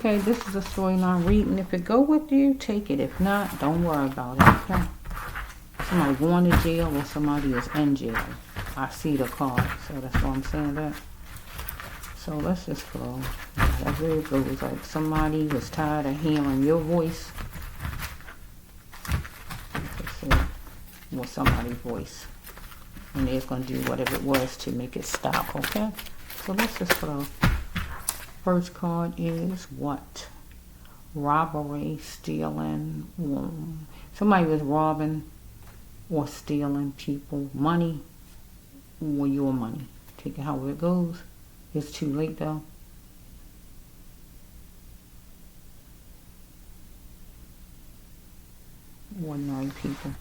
Okay, this is a storyline reading. If it go with you, take it. If not, don't worry about it, okay? Somebody going to jail or somebody is in jail. I see the card, so that's why I'm saying that. So let's just flow. Whatever it goes, like somebody was tired of hearing your voice. Or somebody's voice. And they're going to do whatever it was to make it stop, okay? So let's just flow. First card is what? Robbery, stealing. Somebody was robbing or stealing people, money, or your money. Take it however it goes. It's too late though. Ordinary people.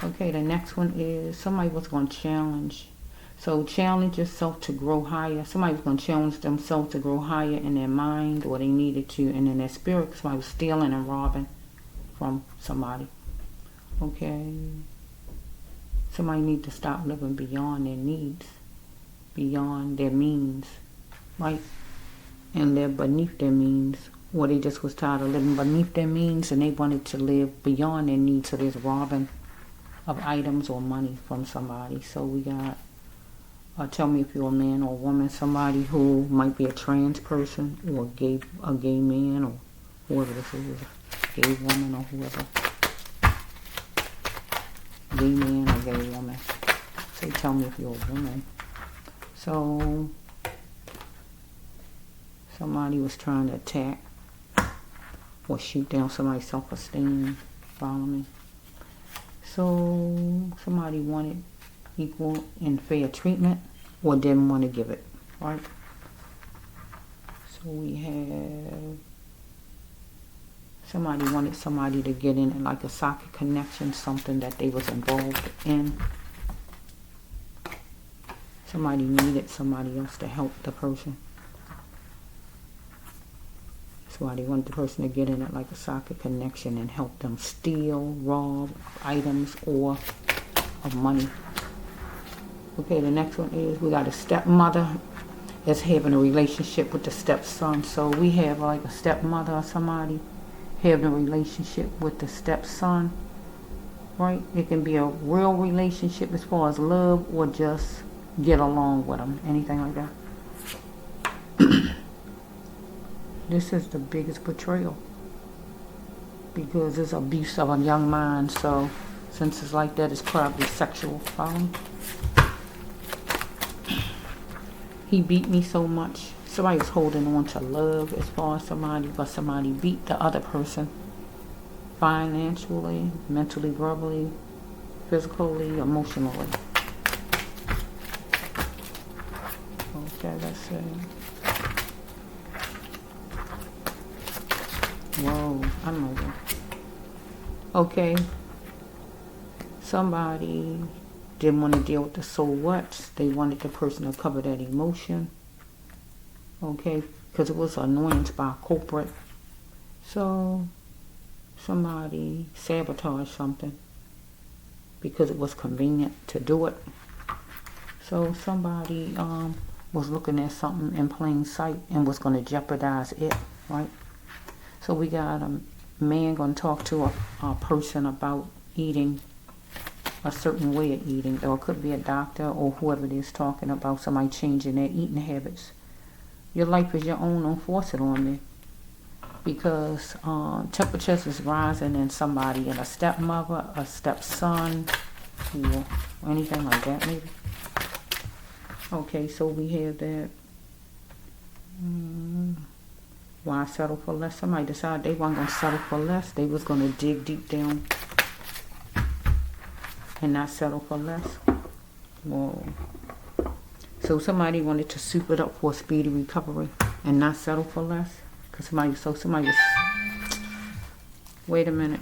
Okay, the next one is somebody was going to challenge. So challenge yourself to grow higher. Somebody was going to challenge themselves to grow higher in their mind, or they needed to, and in their spirit. Somebody was stealing and robbing from somebody. Okay. Somebody need to stop living beyond their needs, beyond their means, right? And they're beneath their means, or they just was tired of living beneath their means, and they wanted to live beyond their needs. So there's robbing of items or money from somebody. So we got, tell me if you're a man or a woman, somebody who might be a trans person or a gay man or whoever this is, gay woman or whoever. Gay man or gay woman. So tell me if you're a woman. So somebody was trying to attack or shoot down somebody's self-esteem. Follow me? So somebody wanted equal and fair treatment or didn't want to give it, right? So we have somebody wanted somebody to get in like a socket connection, something that they was involved in. Somebody needed somebody else to help the person. That's why they wanted the person to get in it like a socket connection and help them steal, rob items or of money. Okay, the next one is we got a stepmother that's having a relationship with the stepson. So we have like a stepmother or somebody having a relationship with the stepson, right? It can be a real relationship as far as love or just get along with them, anything like that. This is the biggest betrayal because it's abuse of a young mind. So since it's like that, it's probably sexual. He beat me so much. Somebody was holding on to love as far as somebody, but somebody beat the other person financially, mentally, verbally, physically, emotionally. Okay, let's see. Whoa, I know that. Okay. Somebody didn't want to deal with the so what. They wanted the person to cover that emotion. Okay, because it was annoyance by a culprit. So somebody sabotaged something because it was convenient to do it. So somebody was looking at something in plain sight and was going to jeopardize it, right? So we got a man going to talk to a person about eating a certain way of eating, or it could be a doctor or whoever it is talking about somebody changing their eating habits. Your life is your own, don't force it on me. Because temperatures is rising in somebody, in a stepmother, a stepson, or anything like that maybe. Okay, so we have that. Why settle for less? Somebody decided they weren't going to settle for less. They was going to dig deep down and not settle for less. Whoa. So somebody wanted to soup it up for a speedy recovery and not settle for less. Because somebody was... Wait a minute.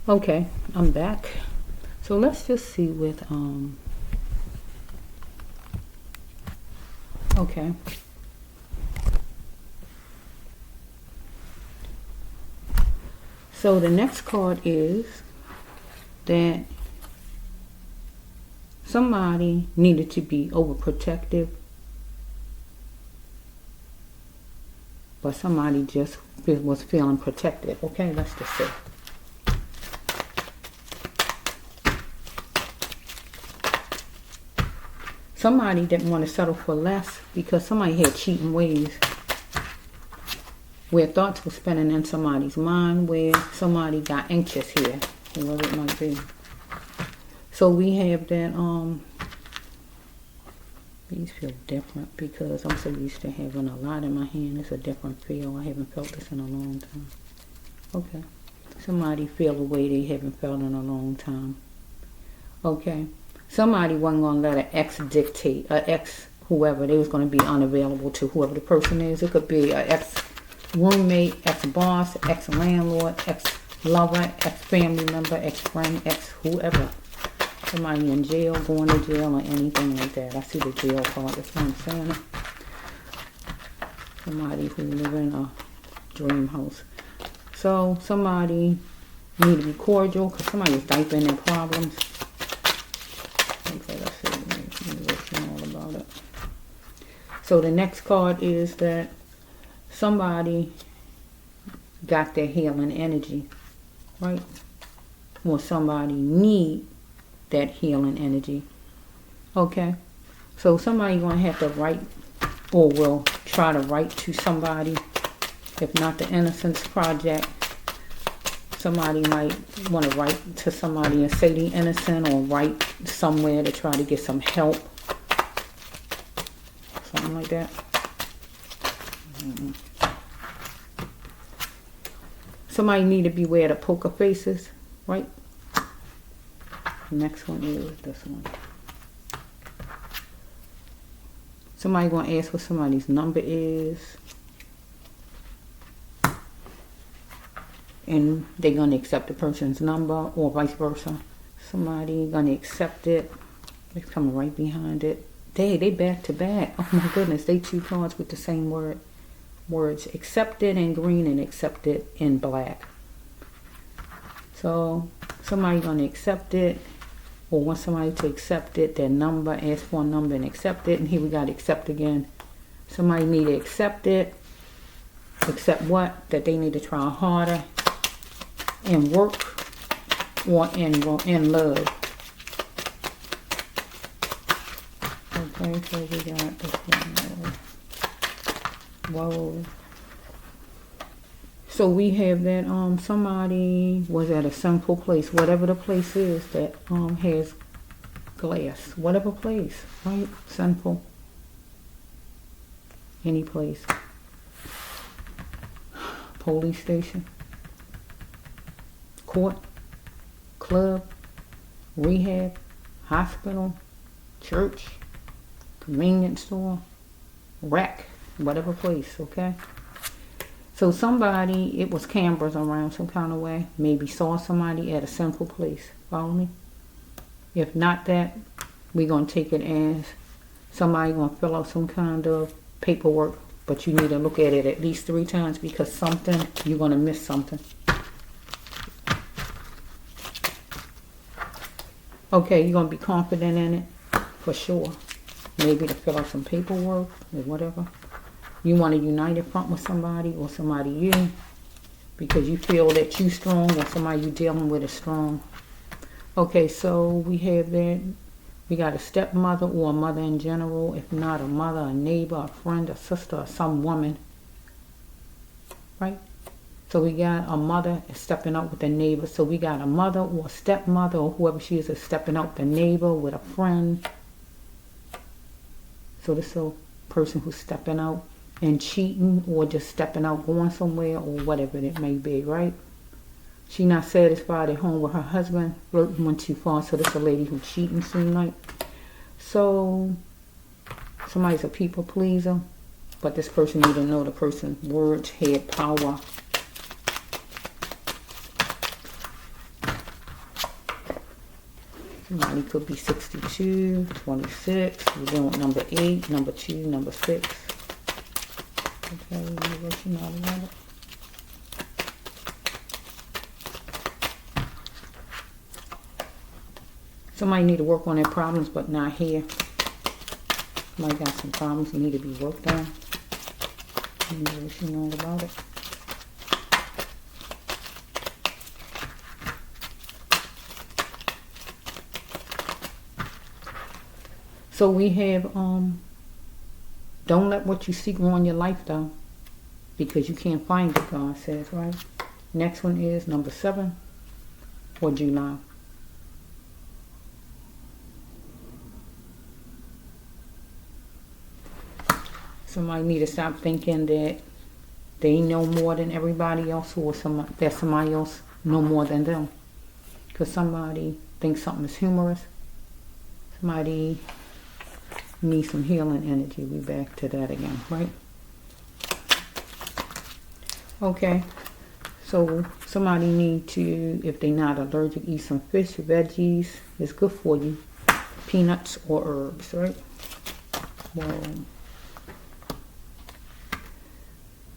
Okay, I'm back. So let's just see with... Okay. So the next card is that somebody needed to be overprotective, but somebody just was feeling protected. Okay, let's just see. Somebody didn't want to settle for less because somebody had cheating ways, where thoughts were spinning in somebody's mind, where somebody got anxious here, whoever it might be. So we have that, these feel different because I'm so used to having a lot in my hand. It's a different feel. I haven't felt this in a long time. Okay. Somebody feel a way they haven't felt in a long time. Okay. Somebody wasn't going to let an ex dictate, an ex whoever. They was going to be unavailable to whoever the person is. It could be an ex roommate, ex boss, ex landlord, ex lover, ex family member, ex friend, ex whoever. Somebody in jail, going to jail, or anything like that. I see the jail card. That's what I'm saying. Somebody who live in a dream house. So somebody need to be cordial because somebody is deep in their problems. Okay, let's see all about it. So the next card is that somebody got their healing energy, right? Or somebody need that healing energy. Okay, so somebody gonna have to write, or will try to write to somebody. If not the Innocence Project, somebody might want to write to somebody and say the innocent, or write somewhere to try to get some help, something like that. Somebody need to beware the poker faces, right? Next one is this one. Somebody going to ask what somebody's number is. And they're going to accept the person's number, or vice versa. Somebody going to accept it. They're coming right behind it. They back to back. Oh my goodness, they two cards with the same words. Accepted in green and accepted in black. So somebody going to accept it, or want somebody to accept it, their number, ask for a number and accept it. And here we got accept again. Somebody need to accept it. Accept what? That they need to try harder and work, or in love. Okay, so we got this one. Whoa. So we have that somebody was at a sinful place, whatever the place is that has glass, whatever place, right? Sinful, any place. Police station, court, club, rehab, hospital, church, convenience store, wreck, whatever place, okay? So somebody, it was cameras around some kind of way, maybe saw somebody at a sinful place. Follow me? If not that, we're going to take it as somebody going to fill out some kind of paperwork, but you need to look at it at least 3 times because something, you're going to miss something. Okay, you're going to be confident in it, for sure. Maybe to fill out some paperwork or whatever. You want to unite a front with somebody, or somebody you, because you feel that you strong, or somebody you dealing with is strong. Okay, so we have that. We got a stepmother or a mother in general. If not a mother, a neighbor, a friend, a sister, or some woman. Right? So we got a mother stepping up with a neighbor. So we got a mother or a stepmother, or whoever she is stepping up with a neighbor, with a friend. So this is a person who's stepping out and cheating, or just stepping out, going somewhere, or whatever it may be, right? She not satisfied at home with her husband, went too far, so this is a lady who cheating, seem like. So somebody's a people pleaser, but this person need to know the person's words had power. Somebody could be 62, 26, we're doing number 8, number 2, number 6. Okay, we're working out about it. Somebody need to work on their problems, but not here. Somebody got some problems that need to be worked on. You know what you know about it. So we have, don't let what you seek ruin your life, though, because you can't find it, God says, right? Next one is number 7 for July. Somebody need to stop thinking that they know more than everybody else, or that somebody else know more than them. Because somebody thinks something is humorous. Somebody needs some healing energy. We back to that again, right? Okay. So somebody need to, if they're not allergic, eat some fish, veggies. It's good for you. Peanuts or herbs, right? Well,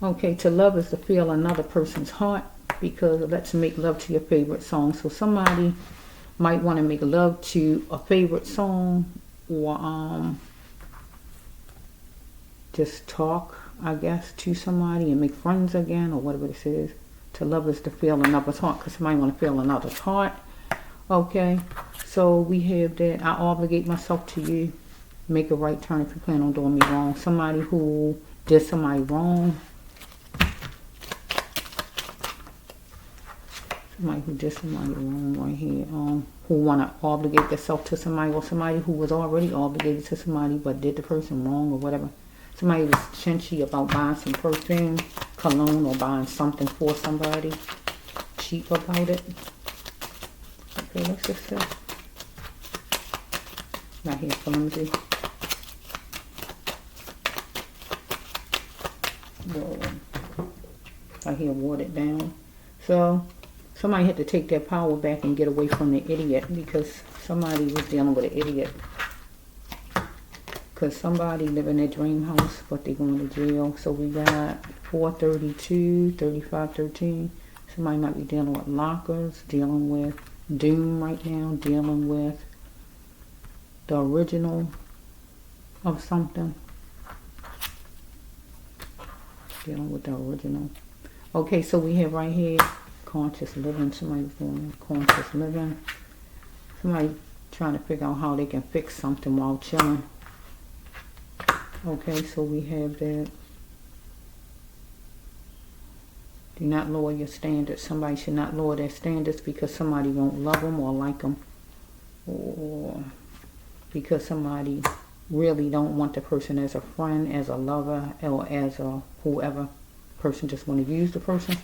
okay, to love is to feel another person's heart, because let's make love to your favorite song. So somebody might want to make love to a favorite song, or just talk, I guess, to somebody and make friends again, or whatever this is. To love is to feel another's heart, because somebody want to feel another's heart. Okay, so we have that. I obligate myself to you. Make a right turn if you plan on doing me wrong. Somebody who did somebody wrong. Somebody who did somebody wrong right here. Who want to obligate themselves to somebody, or somebody who was already obligated to somebody but did the person wrong or whatever. Somebody was chinchy about buying some perfume, cologne, or buying something for somebody. Cheap about it. Okay, let's just say. Not here, flimsy. Whoa. I hear watered down. So somebody had to take their power back and get away from the idiot, because somebody was dealing with an idiot. Because somebody live in their dream house, but they're going to jail. So we got 432, 3513. Somebody might be dealing with lockers, dealing with doom right now, dealing with the original of something. Dealing with the original. Okay, so we have right here conscious living. Somebody's doing conscious living. Somebody trying to figure out how they can fix something while chilling. Okay, so we have that. Do not lower your standards. Somebody should not lower their standards because somebody won't love them or like them, or because somebody really don't want the person as a friend, as a lover, or as a whoever. Person just want to use the person,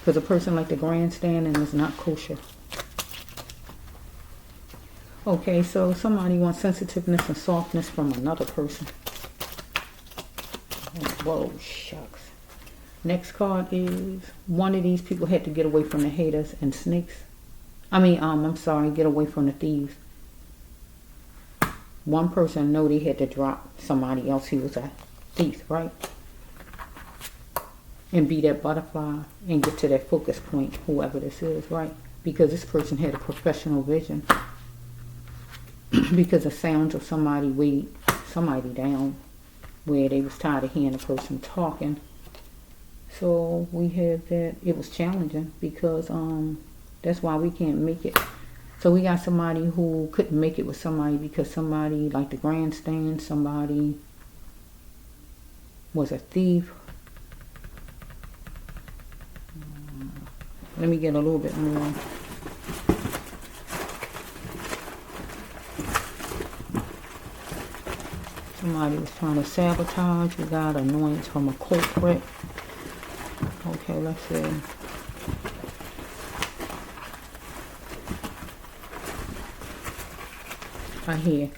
because a person like the grandstand and is not kosher. Okay, so somebody wants sensitiveness and softness from another person. Whoa, shucks. Next card is one of these people had to get away from the haters and snakes. I'm sorry, get away from the thieves. One person know they had to drop somebody else who was a thief, right? And be that butterfly and get to that focus point, whoever this is, right? Because this person had a professional vision. Because the sounds of somebody weighed somebody down, where they was tired of hearing the person talking. So we have that. It was challenging because that's why we can't make it. So we got somebody who couldn't make it with somebody because somebody like the grandstand, somebody was a thief. Let me get a little bit more. Somebody was trying to sabotage. We got annoyance from a culprit. Okay, let's see. Right here.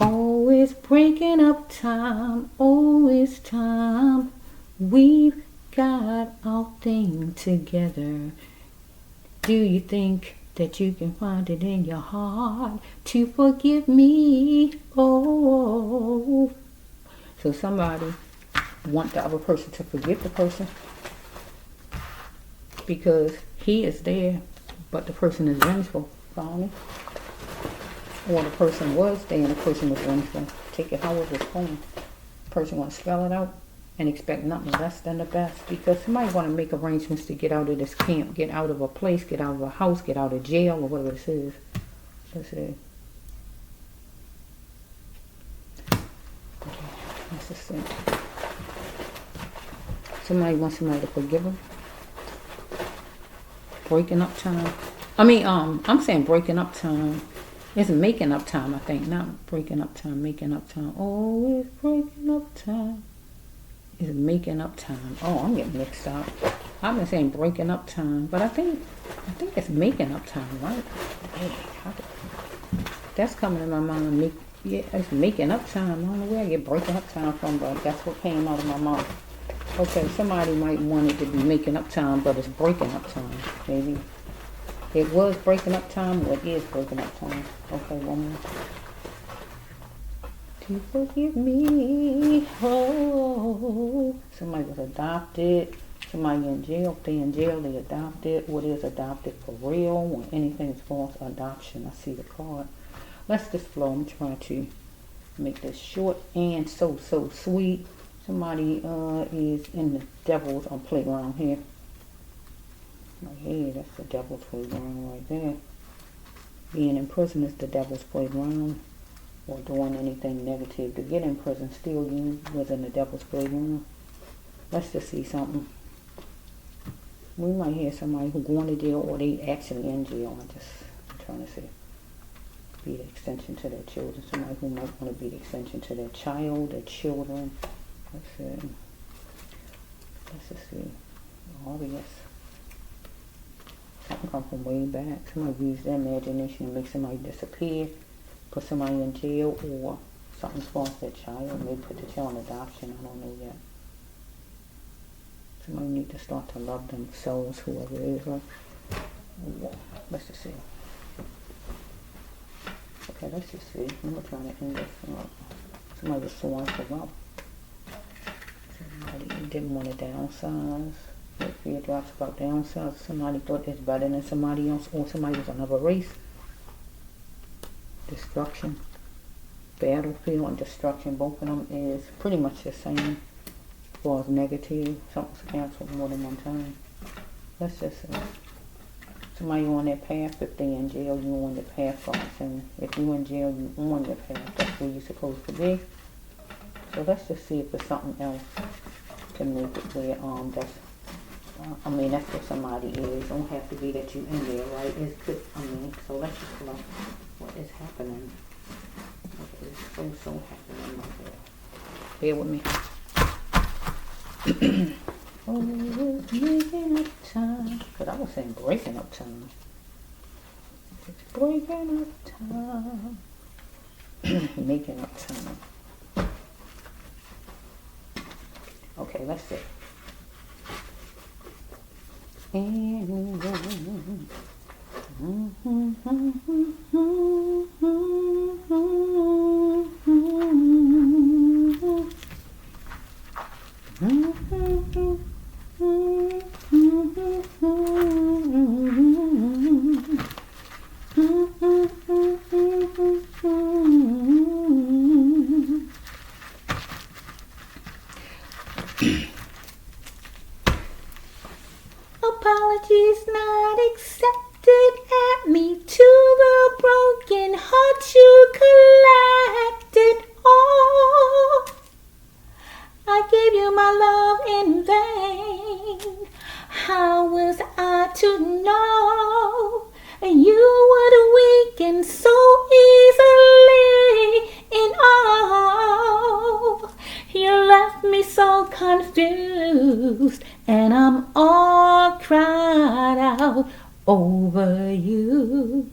Oh, it's breaking up time. Oh, it's time. We've got our thing together. Do you think that you can find it in your heart to forgive me? Oh. So somebody want the other person to forgive the person because he is there, but the person is vengeful. Follow me? or the person was there and the person was vengeful. Take it however it's going. The person want to spell it out and expect nothing less than the best, because somebody want to make arrangements to get out of this camp, get out of a place, get out of a house, get out of jail, or whatever this is. Let's see. Okay, let's just see. Somebody wants somebody to forgive them. Breaking up time. I'm saying breaking up time. It's making up time, I think. Not breaking up time, making up time. Oh, it's breaking up time. It's making up time. Oh, I'm getting mixed up. I've been saying breaking up time, but I think it's making up time, right? Hey, that's coming in my mind. Yeah, it's making up time. I don't know where I get breaking up time from, but that's what came out of my mouth. Okay, somebody might want it to be making up time, but it's breaking up time. Maybe it was breaking up time, or it is breaking up time. Okay, one more. To forgive me. Oh, somebody was adopted. Somebody in jail. If they in jail, they adopted. What is adopted for real? When anything's false, adoption. I see the card. Let's just flow. I'm trying to make this short and so sweet. Somebody is in the devil's playground here. Right here, that's the devil's playground right there. Being in prison is the devil's playground, or doing anything negative to get in prison. Still, you was in the devil's playground. Let's just see something. We might hear somebody who going to jail, or they actually in jail. I'm trying to say, be the extension to their children. Somebody who might want to be the extension to their child, their children. Let's see. Let's just see. Obvious. Something come from way back. Somebody use their imagination to make somebody disappear, put somebody in jail, or something's wrong with their child. Maybe put the child on adoption. I don't know yet. Somebody need to start to love themselves, whoever it is. Right? Let's just see. Okay, let's just see. I'm not trying to end this. Somebody was sworn for wealth. Somebody didn't want to downsize. What fear drops about downsize. Somebody thought it's better than somebody else, or somebody was another race. Destruction. Battlefield and destruction. Both of them is pretty much the same. As far as negative. Something's canceled more than one time. Let's just say. Somebody on their path. If they in jail, you on the path for us. If you in jail, you on your path. That's where you're supposed to be. So let's just see if there's something else to make it where that's that's what somebody is. Don't have to be that you in there, right? It's good. So let's just look what is happening. What is so happening right there. Bear with me. Oh, making up time. Because I was saying breaking up time. It's breaking up time. Making up time. Okay, let's see. And apologies not accepted at me to the broken heart you collected. Oh, I gave you my love in vain. How was I to know you would weaken so easily? And oh, you left me so confused, and I'm all cried out over you.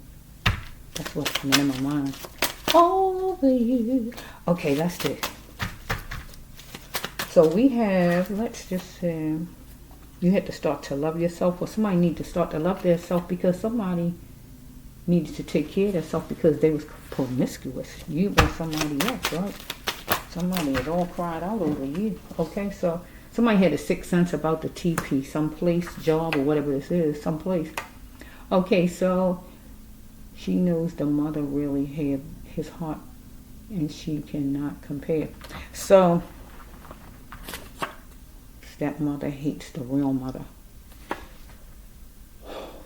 That's what's coming in my mind. Over you. Okay, that's it. So we have, let's just say, you had to start to love yourself, or somebody need to start to love themselves, because somebody needed to take care of themselves because they was promiscuous. You or somebody else, right? Somebody is all cried out over you. Okay, so somebody had a sixth sense about the TP, someplace, job, or whatever this is, someplace. Okay, so She knows the mother really had his heart, and she cannot compare. So, stepmother hates the real mother.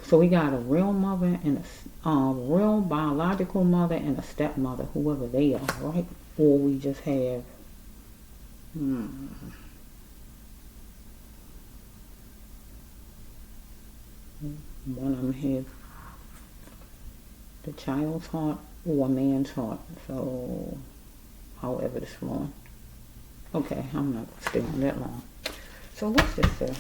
So we got a real mother and a real biological mother and a stepmother, whoever they are, right? Or we just have one of them have the child's heart or a man's heart. So, however this long. Okay, I'm not going to stay on that long. So what's this say?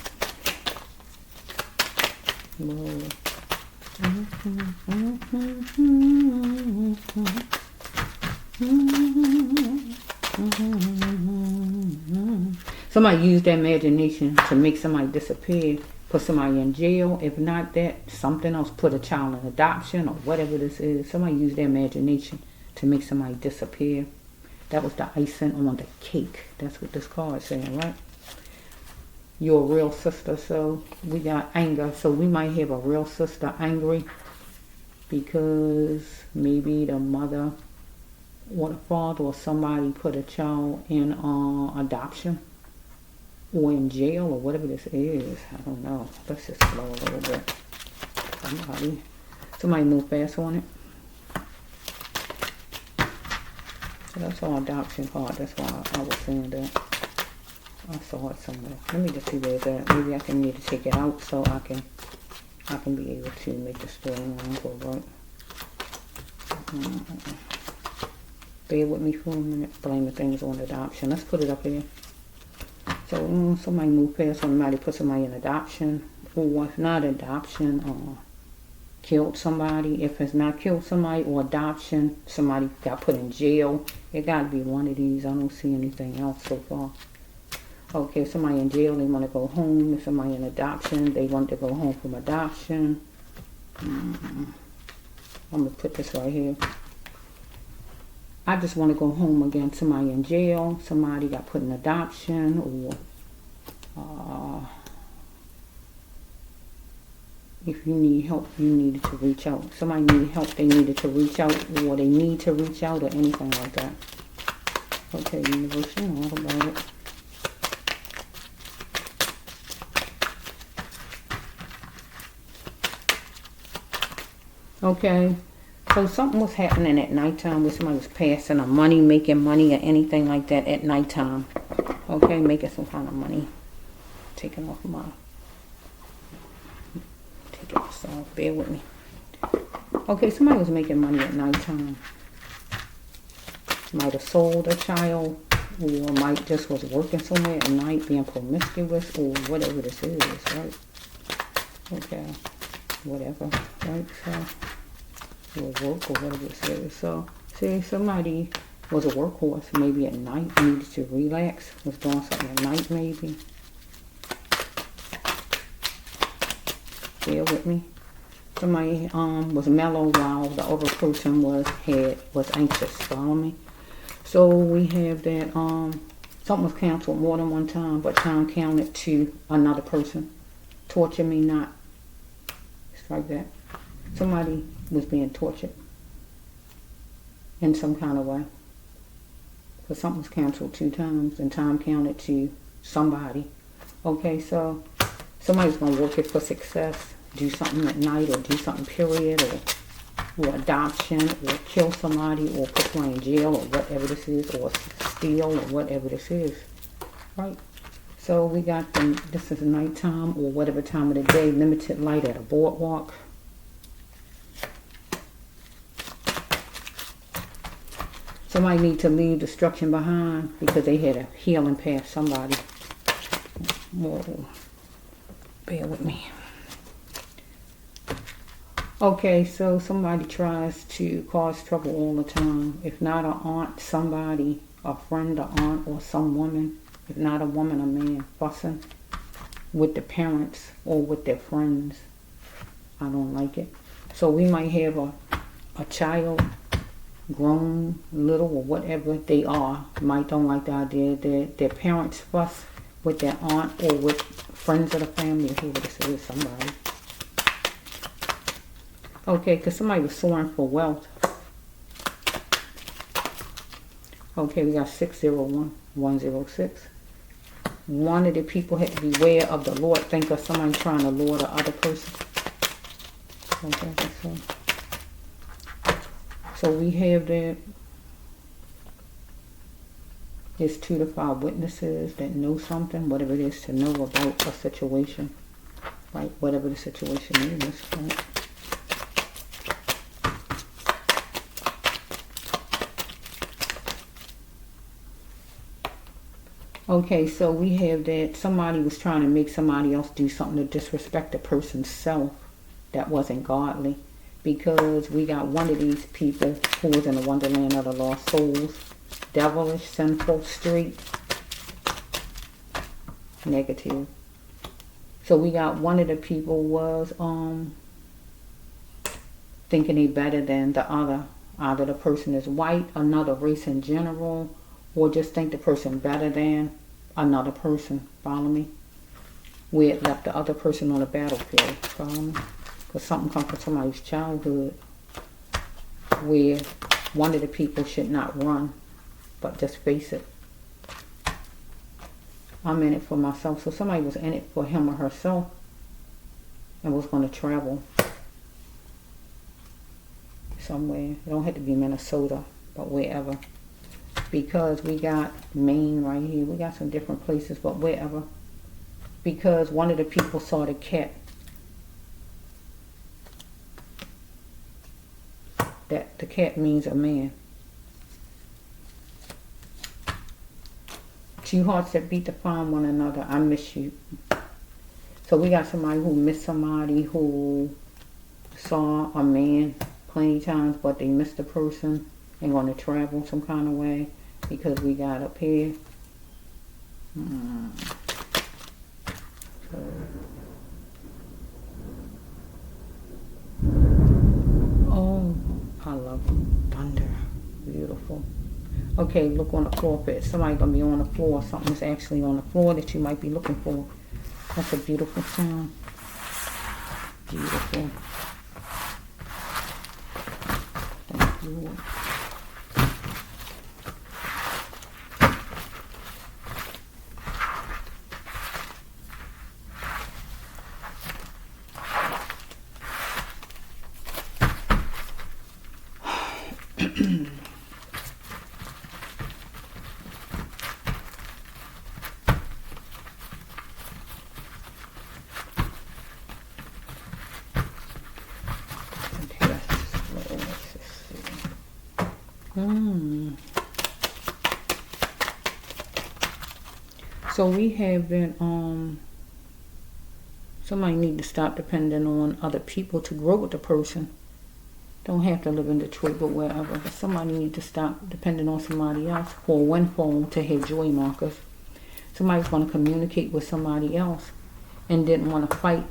Somebody use their imagination to make somebody disappear, put somebody in jail. If not that, something else, put a child in adoption or whatever this is. Somebody use their imagination to make somebody disappear. That was the icing on the cake. That's what this card is saying, right? You're a real sister. So we got anger. So we might have a real sister angry because maybe the mother or the father or somebody put a child in adoption or in jail or whatever this is. I don't know. Let's just slow a little bit. Somebody move fast on it. So that's all adoption card. That's why I was saying that. I saw it somewhere. Let me just see where it's at. Maybe I can need to take it out so I can be able to make the storyline go right. Bear with me for a minute. Blaming things on adoption. Let's put it up here. So somebody move past somebody, put somebody in adoption, or if not adoption, killed somebody. If it's not killed somebody or adoption, somebody got put in jail. It got to be one of these. I don't see anything else so far. Okay, somebody in jail, they want to go home. If somebody in adoption, they want to go home from adoption. I'm going to put this right here. I just want to go home again. Somebody in jail, somebody got put in adoption, or if you need help, you needed to reach out. Somebody needed help, they needed to reach out, or they need to reach out, or anything like that. Okay, universe, you know all about it. Okay, so something was happening at nighttime where somebody was passing on money, making money or anything like that at nighttime. Okay, making some kind of money. Taking off my... Take it off, bear with me. Okay, somebody was making money at nighttime. Might have sold a child, or might just was working somewhere at night, being promiscuous, or whatever this is, right? Okay, whatever, right? So, or work or whatever it is. So, say somebody was a workhorse, maybe at night, needed to relax, was doing something at night, maybe. Bear with me. Somebody was mellow while the other person was anxious. Follow me. So we have that something was canceled more than one time, but time counted to another person. Torture me not. It's like that. Somebody was being tortured in some kind of way. But something was canceled 2 times and time counted to somebody. Okay, so somebody's going to work it for success, do something at night or do something period, or adoption, or kill somebody, or put someone in jail, or whatever this is, or steal, or whatever this is. Right? So we got this is nighttime or whatever time of the day, limited light at a boardwalk. Somebody need to leave destruction behind because they had a healing past somebody. Whoa. Bear with me. Okay, so somebody tries to cause trouble all the time. If not an aunt, somebody, a friend, an aunt, or some woman. If not a woman, a man, fussing with the parents or with their friends. I don't like it. So we might have a child, grown, little, or whatever they are, might don't like the idea that their parents fuss with their aunt or with friends of the family, whoever this is, somebody. Okay, because somebody was soaring for wealth. Okay, we got 601106. One of the people had to beware of the Lord. Think of somebody trying to lure the other person. Okay, so we have that. There's 2 to 5 witnesses that know something, whatever it is to know about a situation, right? Whatever the situation is, right? Okay, so we have that somebody was trying to make somebody else do something to disrespect the person's self that wasn't godly, because we got one of these people who was in the wonderland of the lost souls, devilish, sinful, street, negative. So we got one of the people was thinking they better than the other. Either the person is white, another race in general, or just think the person better than another person. Follow me? Where it left the other person on the battlefield. Follow me? Because something comes from somebody's childhood where one of the people should not run, but just face it. I'm in it for myself. So somebody was in it for him or herself and was going to travel somewhere. It don't have to be Minnesota, but wherever. Because we got Maine right here. We got some different places, but wherever. Because one of the people saw the cat. That the cat means a man. 2 hearts that beat to find one another. I miss you. So we got somebody who missed somebody who saw a man plenty times, but they missed the person and going to travel some kind of way, because we got up here. Oh, I love thunder. Beautiful. Okay, look on the floor. If somebody gonna be on the floor, something's actually on the floor that you might be looking for. That's a beautiful sound. Beautiful. Thank you. So we have been, somebody need to stop depending on other people to grow with the person. Don't have to live in Detroit, but wherever. But somebody need to stop depending on somebody else for a windfall to have joy markers. Somebody's going to communicate with somebody else and didn't want to fight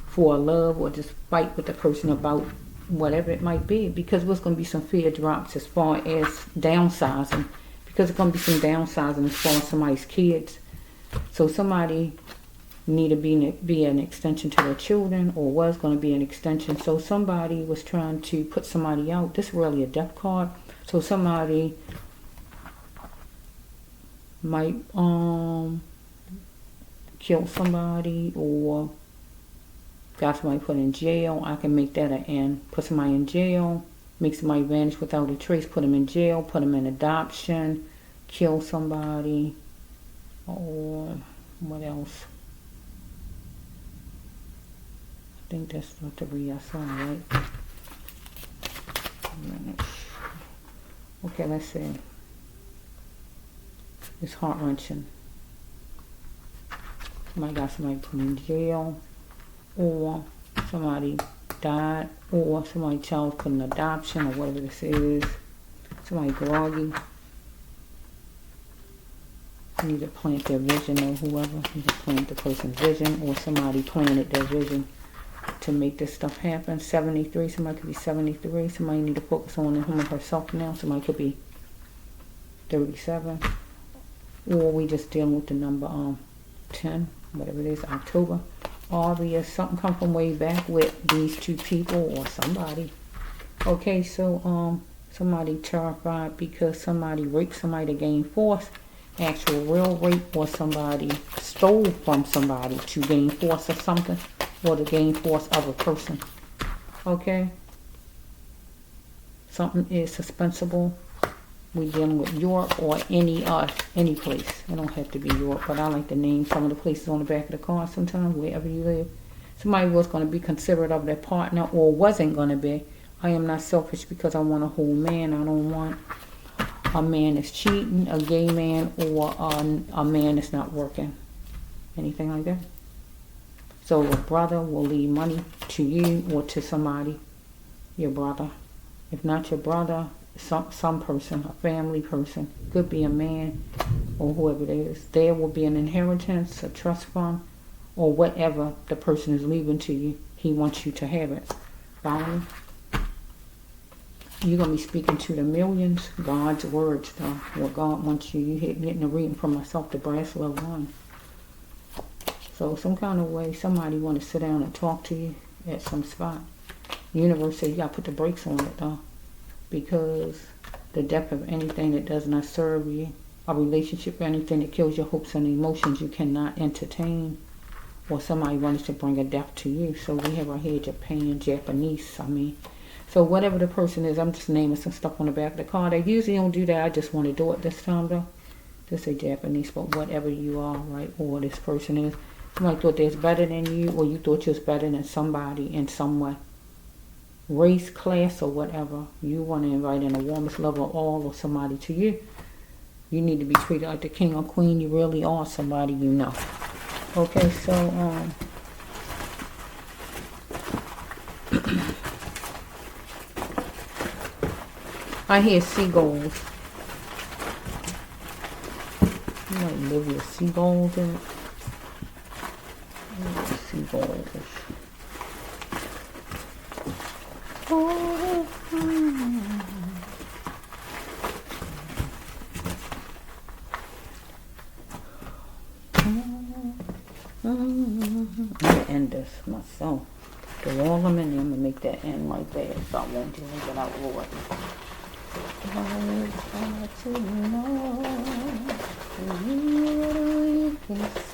for love or just fight with the person about whatever it might be, because there's going to be some fear drops as far as downsizing, because there's going to be some downsizing as far as somebody's kids. So somebody need to be an extension to their children, or was going to be an extension. So somebody was trying to put somebody out. This is really a death card. So somebody might kill somebody, or got somebody put in jail. I can make that an end. Put somebody in jail, make somebody vanish without a trace, put them in jail, put them in adoption, kill somebody, or what else? I think that's the 3 I saw, right? Okay, let's see. It's heart-wrenching. Somebody got somebody put in jail, or somebody died, or somebody's child put in adoption, or whatever this is. Somebody groggy. You need to plant their vision, or whoever. You can plant the person's vision, or somebody planted their vision to make this stuff happen. 73, somebody could be 73. Somebody need to focus on him or herself now. Somebody could be 37. Or we just dealing with the number 10, whatever it is, October. obvious. Something come from way back with these two people or somebody. Okay, so somebody terrified because somebody raped somebody to gain force, actual real rape, or somebody stole from somebody to gain force or something, or to gain force of a person. Okay, something is suspensible. We dealing with Europe or any place. It don't have to be Europe, but I like to name some of the places on the back of the card sometimes, wherever you live. Somebody was going to be considerate of their partner or wasn't going to be. I am not selfish because I want a whole man. I don't want a man that's cheating, a gay man, or a man that's not working. Anything like that. So a brother will leave money to you or to somebody, your brother. If not your brother, some person, a family person, could be a man or whoever it is. There will be an inheritance, a trust fund, or whatever the person is leaving to you. He wants you to have it. Follow me? You're going to be speaking to the millions. God's words, though. What God wants you. You getting a reading from myself, the brass level 1. So some kind of way, somebody want to sit down and talk to you at some spot. The universe says you got to put the brakes on it, though. Because the depth of anything that does not serve you, a relationship or anything that kills your hopes and emotions, you cannot entertain. Or somebody wants to bring a death to you. So we have right here Japan, Japanese, So whatever the person is, I'm just naming some stuff on the back of the card. I usually don't do that. I just want to do it this time, though. Just say Japanese, but whatever you are, right, or this person is. Somebody thought they was better than you, or you thought you was better than somebody in some way. Race, class, or whatever. You want to invite in the warmest love of all or somebody to you. You need to be treated like the king or queen. You really are somebody you know. Okay, so, I hear seagulls. You might live with seagulls in it. Seagulls. I'm gonna end this myself. Throw all them in there. I'm gonna make that end right there, so I won't do it without Lord.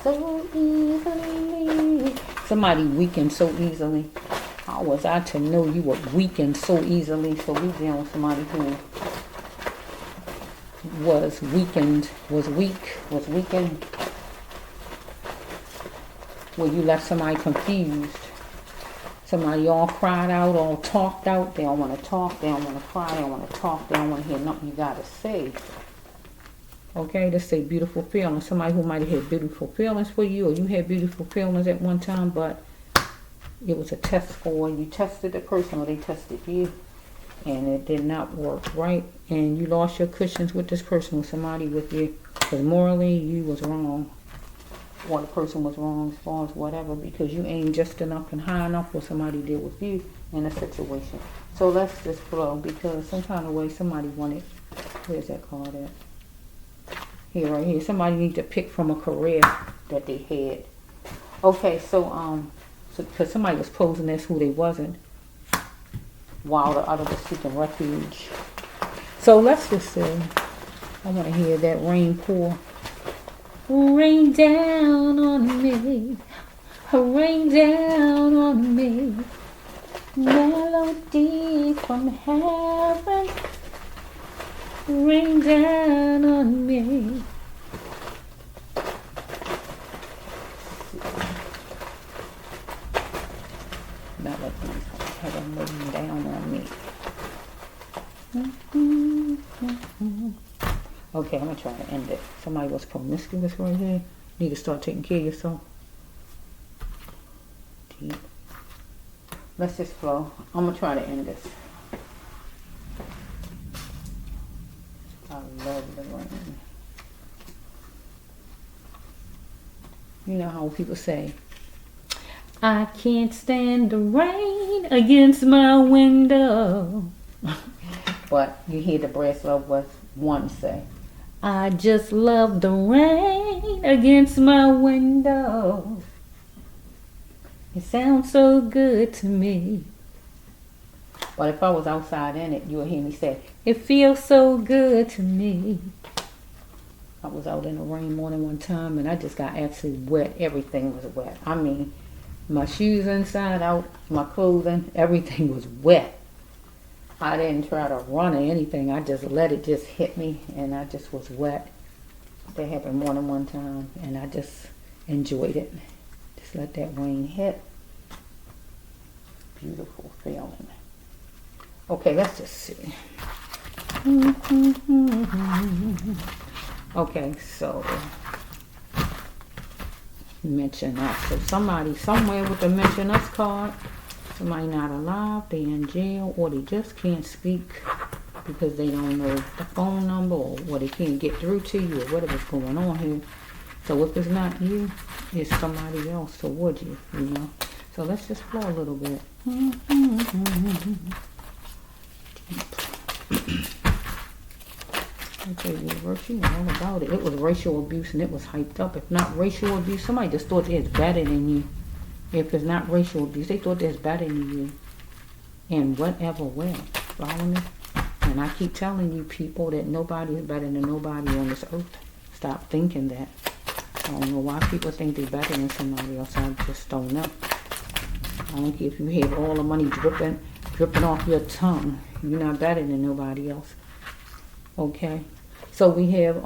So easily. Somebody weakened so easily. How was I to know you were weakened so easily? So we dealing with somebody who was weakened, was weakened. Where you left somebody confused. Somebody all cried out, all talked out. They don't want to talk. They don't want to cry. They don't want to talk. They don't want to hear nothing you got to say. Okay, let's say beautiful feelings. Somebody who might have had beautiful feelings for you, or you had beautiful feelings at one time, but it was a test for you. Tested the person, or they tested you, and it did not work, right? And you lost your cushions with this person, with somebody with you, because morally you was wrong. Or the person was wrong as far as whatever, because you ain't just enough and high enough what somebody did with you in a situation. So let's just flow, because some kind of way somebody wanted. Where's that card at? Here, right here. Somebody needs to pick from a career that they had. Okay, so because somebody was posing as who they wasn't, while the other was seeking refuge. So let's just say, I want to hear that rain pour. Rain down on me, rain down on me, melody from heaven, rain down on me. Melody from heaven, rain down on me. Okay, I'm going to try to end it. Somebody was promiscuous right here. Need to start taking care of yourself. Deep. Let's just flow. I'm going to try to end this. I love the rain. You know how people say, I can't stand the rain against my window. But you hear the brass love was one say, I just love the rain against my window. It sounds so good to me. But if I was outside in it, you would hear me say, it feels so good to me. I was out in the rain more than one time and I just got absolutely wet. Everything was wet. I mean, my shoes inside out, my clothing, everything was wet. I didn't try to run or anything. I just let it just hit me and I just was wet. That happened more than one time and I just enjoyed it. Just let that rain hit. Beautiful feeling. Okay, let's just see. Okay, so mention us. So somebody somewhere with the mention us card, somebody not alive, they in jail, or they just can't speak because they don't know the phone number or they can't get through to you or whatever's going on here. So if it's not you, it's somebody else towards you, you know. So let's just flow a little bit. Okay, universe, you know all about it. It was racial abuse and it was hyped up. If not racial abuse, somebody just thought it's better than you. If it's not racial abuse, they thought it's better than you. In whatever way. Follow me? And I keep telling you people that nobody is better than nobody on this earth. Stop thinking that. I don't know why people think they're better than somebody else. I just don't know. I don't care if you have all the money dripping off your tongue. You're not better than nobody else. Okay? So we have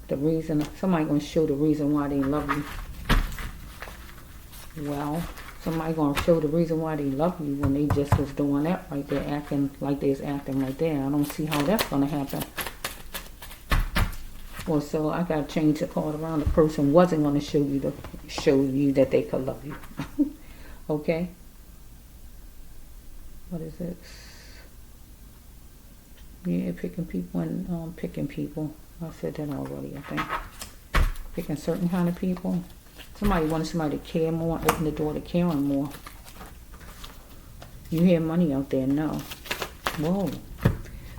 the reason, somebody going to show the reason why they love you. Well, somebody going to show the reason why they love you when they just was doing that right there, acting like they's acting right there. I don't see how that's going to happen. Well, so I got to change the card around. The person wasn't going to show you that they could love you. Okay? What is it? Yeah, picking people and picking people. I said that already, I think. Picking certain kind of people. Somebody wanted somebody to care more, open the door to caring more. You hear money out there? No. Whoa.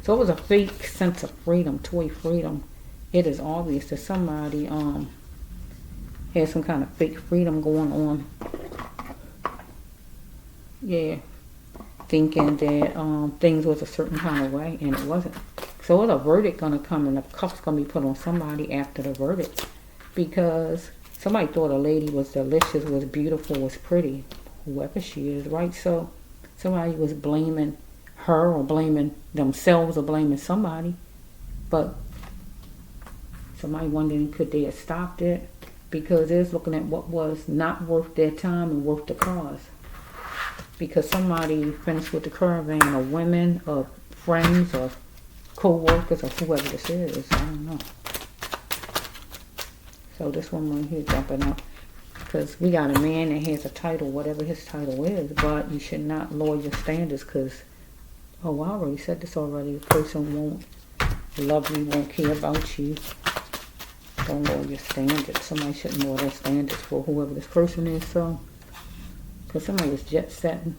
So it was a fake sense of freedom, toy freedom. It is obvious that somebody had some kind of fake freedom going on. Yeah. Thinking that things was a certain kind of way, and it wasn't. So there's a verdict going to come, and a cuff's going to be put on somebody after the verdict. Because somebody thought a lady was delicious, was beautiful, was pretty. Whoever she is, right? So somebody was blaming her or blaming themselves or blaming somebody. But somebody wondering could they have stopped it? Because they're looking at what was not worth their time and worth the cause. Because somebody finished with the caravan of women or friends or co-workers or whoever this is. I don't know. So this one right here jumping up. Because we got a man that has a title, whatever his title is. But you should not lower your standards because, oh, I already said this already. The person won't love you, won't care about you. Don't lower your standards. Somebody shouldn't lower their standards for whoever this person is. So. Because somebody was jet setting.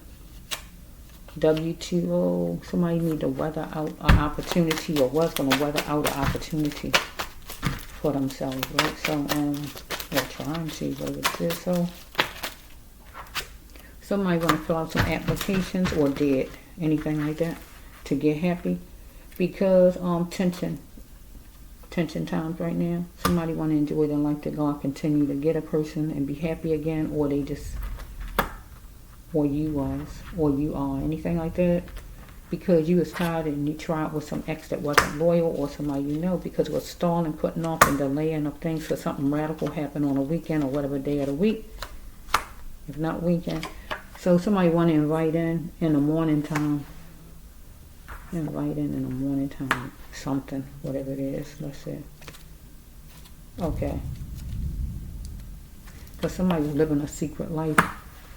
W2O. Somebody need to weather out an opportunity or was going to weather out an opportunity for themselves, right? So, they're trying to, whatever it is. So, somebody want to fill out some applications or did anything like that to get happy. Because, tension times right now. Somebody want to enjoy their life to God, continue to get a person and be happy again, or they just... or you was, or you are, anything like that, because you was tired and you tried with some ex that wasn't loyal, or somebody you know, because it was stalling, putting off, and delaying of things for something radical happen on a weekend or whatever day of the week, if not weekend. So somebody want to invite in the morning time, something, whatever it is, let's say. Okay. Because somebody was living a secret life.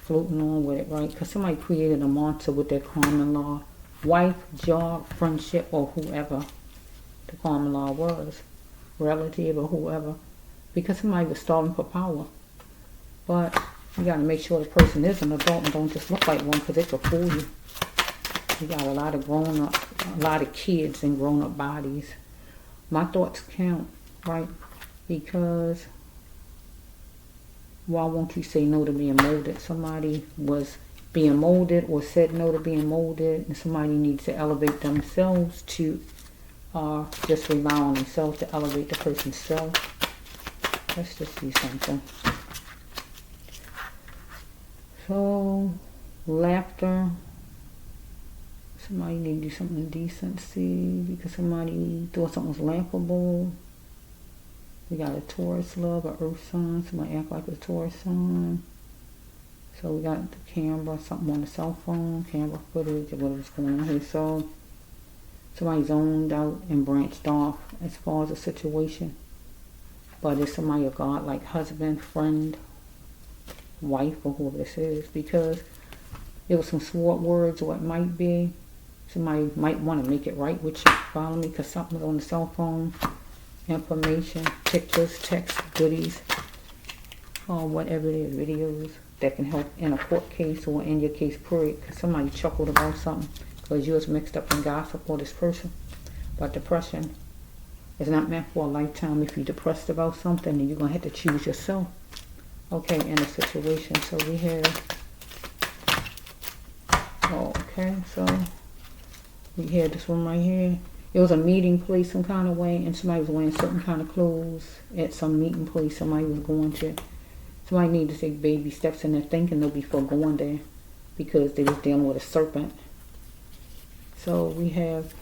Floating on with it, right? Because somebody created a monster with their common law. Wife, job, friendship, or whoever the common law was. Relative or whoever. Because somebody was stalling for power. But you got to make sure the person is an adult and don't just look like one because it could fool you. You got a lot of kids in grown-up bodies. My thoughts count, right? Because Why won't you say no to being molded? Somebody was being molded or said no to being molded, and somebody needs to elevate themselves to just rely on themselves to elevate the person's self. Let's just see something. So, laughter. Somebody need to do something decency because somebody thought something was laughable. We got a Taurus love, an earth sign. Somebody act like a Taurus sign. So we got the camera, something on the cell phone, camera footage, or whatever's going on here. So somebody zoned out and branched off as far as a situation. But it's somebody, a God, like husband, friend, wife, or whoever this is. Because there was some sword words, or it might be. Somebody might want to make it right with you. Follow me? Because something's on the cell phone. Information, pictures, text, goodies, or whatever it is, videos that can help in a court case or in your case, period. Because somebody chuckled about something because you was mixed up in gossip or this person. But depression is not meant for a lifetime. If you're depressed about something, then you're going to have to choose yourself. Okay, in a situation. So we have, okay, so we had this one right here. It was a meeting place some kind of way, and somebody was wearing certain kind of clothes at some meeting place somebody was going to. Somebody needed to take baby steps in their thinking though before going there because they was dealing with a serpent. So we have,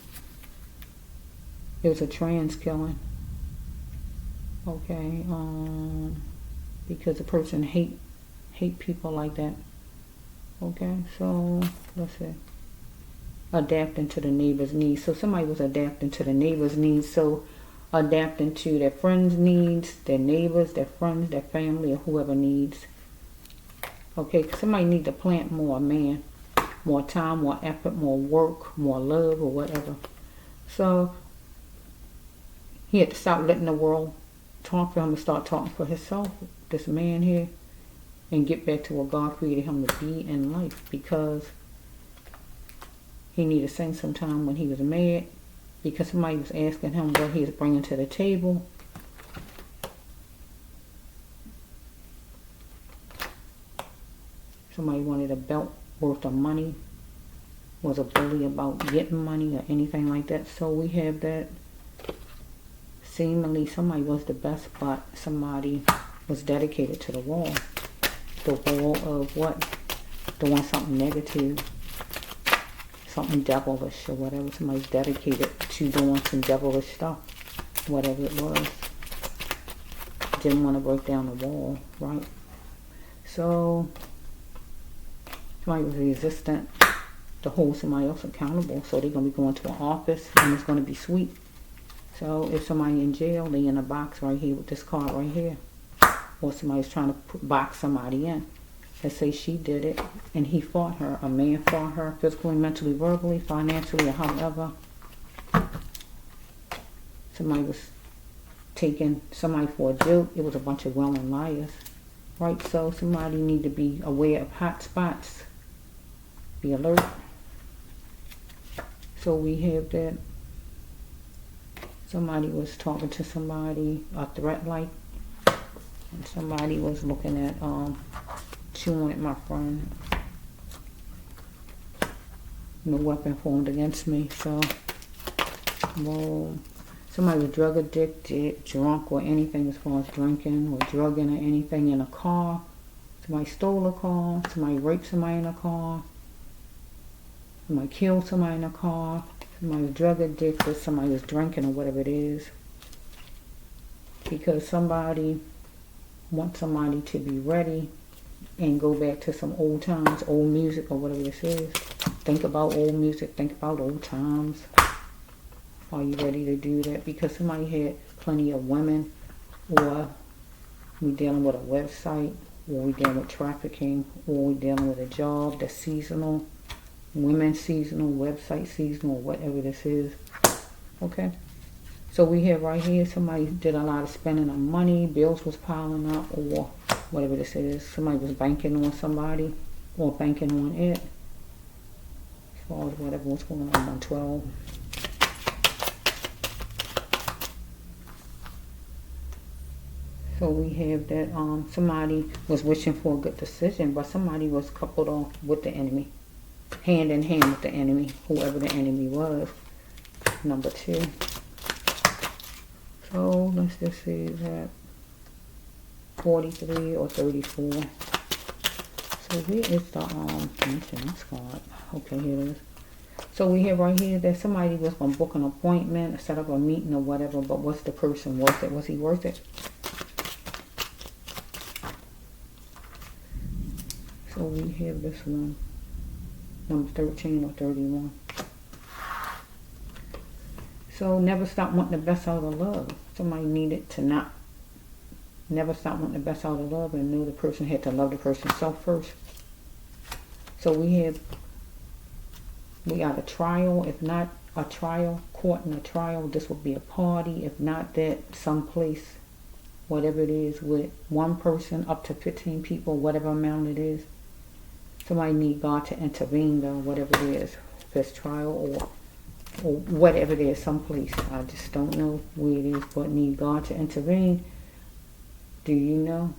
it was a trans killing. Okay, because the person hate people like that. Okay, so let's see. Adapting to the neighbor's needs. So somebody was adapting to the neighbor's needs. So adapting to their friends' needs, their neighbors, their friends, their family, or whoever needs. Okay, somebody needs to plant more, man. More time, more effort, more work, more love, or whatever. So he had to stop letting the world talk for him and start talking for himself, this man here, and get back to what God created him to be in life, because he needed to sing sometime when he was mad because somebody was asking him what he was bringing to the table. Somebody wanted a belt worth of money, was a bully about getting money or anything like that. So we have that. Seemingly somebody was the best, but somebody was dedicated to the wall. The wall of what? Doing something negative. Something devilish or whatever. Somebody's dedicated to doing some devilish stuff, whatever it was. Didn't want to break down the wall, right? So somebody was resistant to hold somebody else accountable. So they're going to be going to an office and it's going to be sweet. So if somebody in jail, they in a box right here with this card right here. Or somebody's trying to box somebody in. Let's say she did it and he fought her. A man fought her physically, mentally, verbally, financially, or however. Somebody was taking somebody for a joke. It was a bunch of well-known liars. Right? So somebody need to be aware of hot spots. Be alert. So we have that. Somebody was talking to somebody, a threat like. And somebody was looking at, chewing at my friend. No weapon formed against me. So, well, somebody was drug addicted, drunk, or anything as far as drinking or drugging or anything in a car. Somebody stole a car. Somebody raped somebody in a car. Somebody killed somebody in a car. Somebody was drug addicted. Somebody was drinking or whatever it is. Because somebody wants somebody to be ready and go back to some old times, old music or whatever this is. Think about old music, think about old times. Are you ready to do that? Because somebody had plenty of women, or we dealing with a website, or we dealing with trafficking, or we dealing with a job that's seasonal, women seasonal, website seasonal, whatever this is. Okay? So we have right here, somebody did a lot of spending of money, bills was piling up, or whatever this is. Somebody was banking on somebody, or banking on it. As far as whatever was going on 12. So we have that somebody was wishing for a good decision, but somebody was coupled off with the enemy. Hand in hand with the enemy, whoever the enemy was. Number 2. So let's just see that 43 or 34. So here is the mention card. Okay, here it is. So we have right here that somebody was gonna book an appointment, set up a meeting or whatever, but was the person worth it? Was he worth it? So we have this one, number 13 or 31. So never stop wanting the best out of love. Somebody needed to never stop wanting the best out of love and knew the person had to love the person self first. So we got a trial. If not a trial, court and a trial, this would be a party. If not that, someplace, whatever it is, with one person up to 15 people, whatever amount it is. Somebody need God to intervene though, whatever it is. If it's trial or whatever it is, someplace. I just don't know where it is, but need God to intervene. Do you know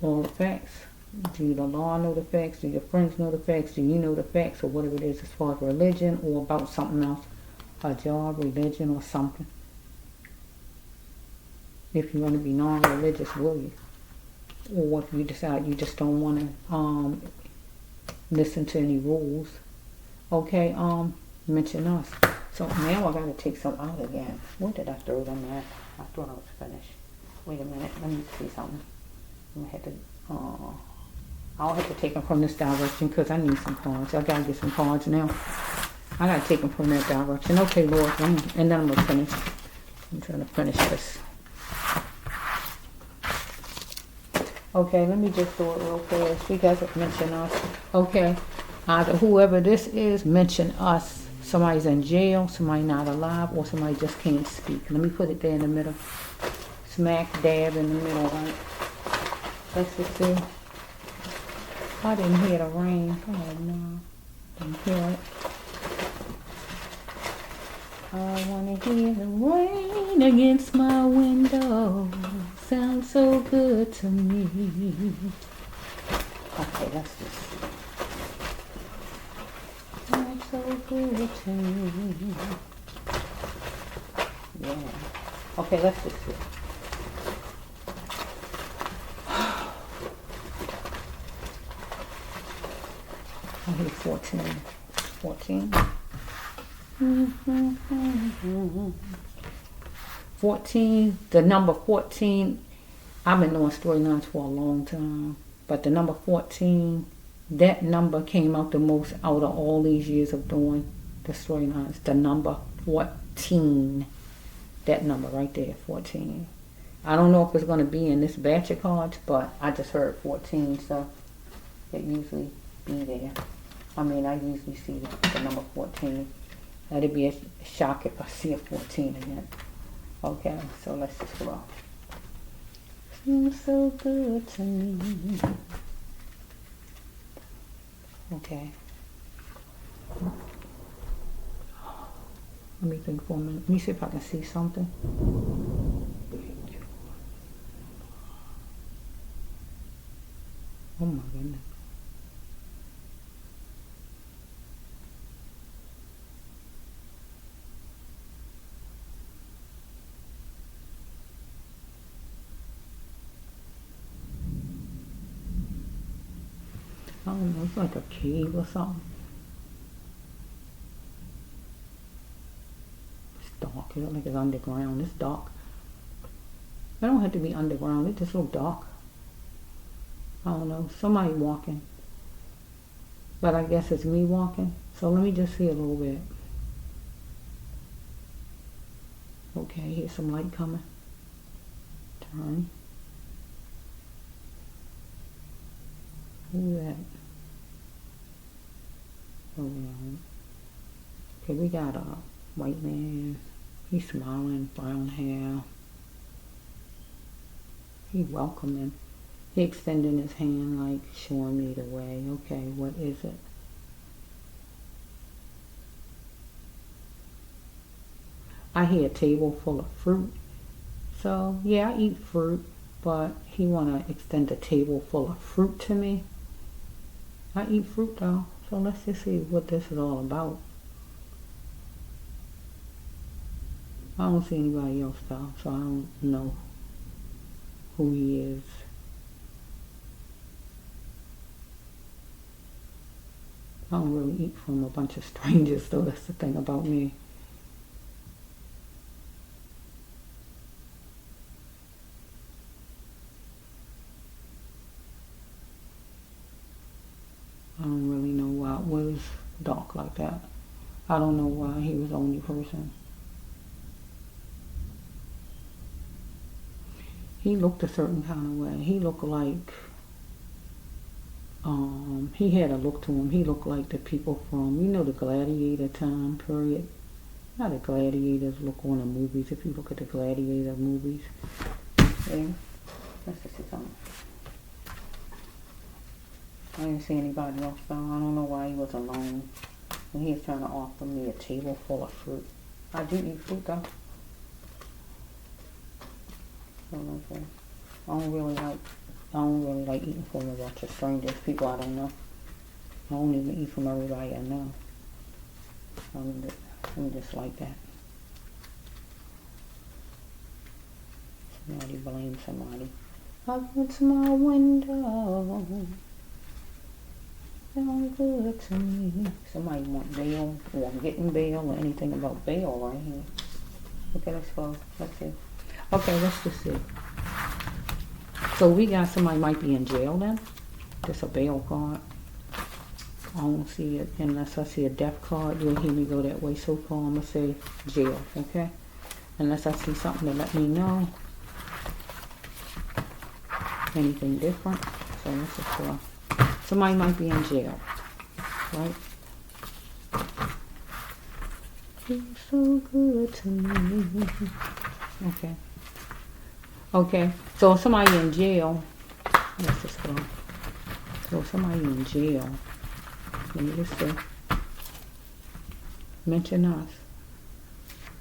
all the facts? Do the law know the facts? Do your friends know the facts? Do you know the facts or whatever it is as far as religion or about something else? A job, religion, or something. If you're going to be non-religious, will you? Or if you decide you just don't want to listen to any rules. Okay, mention us. So now I got to take some out again. Where did I throw them at? I thought I was finished. Wait a minute, let me see something. I'll have to take them from this direction because I need some cards. I got to get some cards now. I got to take them from that direction. Okay, Lord, and then I'm going to finish. I'm trying to finish this. Okay, let me just do it real fast. You guys have mentioned us. Okay, either whoever this is, mention us. Somebody's in jail, somebody not alive, or somebody just can't speak. Let me put it there in the middle. Smack dab in the middle, right? Let's just see. I didn't hear the rain. Oh no. Didn't hear it. I wanna hear the rain against my window. Sounds so good to me. Okay, let's just see. Sounds so good to me. Yeah. Okay, let's just see. I hit 14. 14. 14, the number 14, I've been doing storylines for a long time, but the number 14, that number came out the most out of all these years of doing the storylines. The number 14, that number right there, 14. I don't know if it's going to be in this batch of cards, but I just heard 14, so it usually be there. I mean, I usually see the number 14. That'd be a shock if I see a 14 again. Okay, so let's just go. Seems so good to me. Okay. Let me think for a minute. Let me see if I can see something. Oh my goodness. I don't know, it's like a cave or something. It's dark, it looks like it's underground. It's dark. It don't have to be underground, it just looks dark. I don't know, somebody walking. But I guess it's me walking. So let me just see a little bit. Okay, here's some light coming. Turn. Who's that? Around. Okay, we got a white man. He's smiling, brown hair. He welcoming. He extending his hand like showing me the way. Okay, what is it? I hear a table full of fruit. So yeah, I eat fruit. but he want to extend a table full of fruit to me. I eat fruit though, so let's just see what this is all about. I don't see anybody else though, so I don't know who he is. I don't really eat from a bunch of strangers though, that's the thing about me. I don't really know why it was dark like that. I don't know why he was the only person. He looked a certain kind of way. He looked like, he had a look to him. He looked like the people from, you know, the gladiator time period. How the gladiators look on the movies, if you look at the gladiator movies. Yeah. Let's just see something. I didn't see anybody else though. I don't know why he was alone. And he was trying to offer me a table full of fruit. I do eat fruit though. So okay. I don't really like eating from a bunch of strangers, people I don't know. I don't even eat from everybody I know. I'm just like that. Somebody blame somebody. Up into my window. Sound good to me. Somebody want bail or getting bail or anything about bail right here. Okay, let's go. Let's see. Okay, let's just see. So we got somebody might be in jail then. Just a bail card. I don't see it unless I see a death card. You'll hear me go that way. So far I'm gonna say jail, okay? Unless I see something to let me know. Anything different. So let's just go. Somebody might be in jail, right? You're so good to me. Okay. Okay, so somebody in jail. Let's just go. So somebody in jail. Let me just say. Mention us.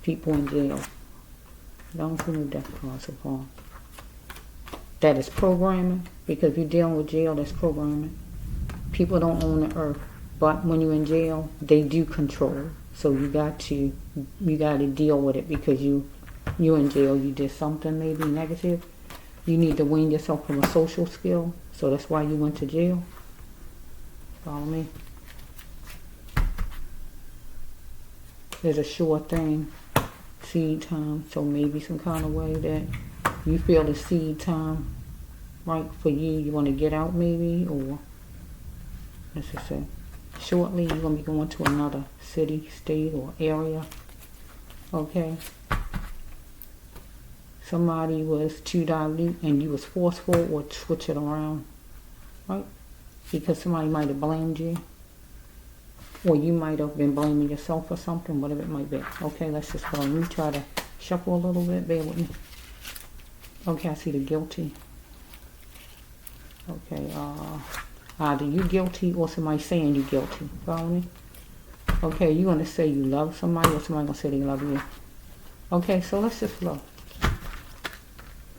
People in jail. Don't see no death card so far. That is programming, because if you're dealing with jail, that's programming. People don't own the earth, but when you're in jail, they do control. So you got to deal with it, because you're in jail. You did something maybe negative. You need to wean yourself from a social skill. So that's why you went to jail. Follow me. There's a sure thing. Seed time. So maybe some kind of way that you feel the seed time, right, for you. You want to get out maybe, or let's just say shortly you're going to be going to another city, state, or area. Okay. Somebody was too dilute and you was forceful or switch it around, right? Because somebody might have blamed you, or you might have been blaming yourself for something, whatever it might be. Okay, let's just go. Let me try to shuffle a little bit. Bear with me. Okay, I see the guilty. Okay, either you guilty or somebody saying you guilty. Follow me? Okay, you're going to say you love somebody, or somebody going to say they love you. Okay, so let's just look.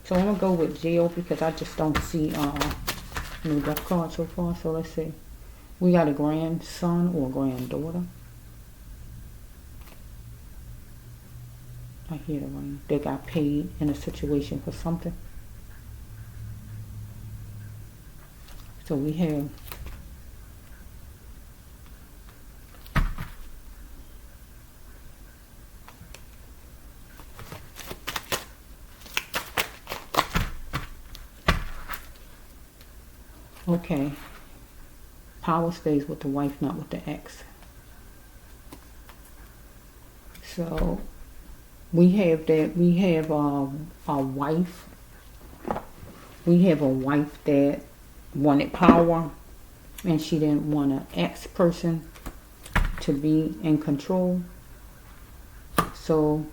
So I'm going to go with jail, because I just don't see no death card so far. So let's see. We got a grandson or granddaughter. I hear the ring. They got paid in a situation for something. So we have okay. Power stays with the wife, not with the ex. So we have that. We have a wife. We have a wife that wanted power, and she didn't want an ex person to be in control. So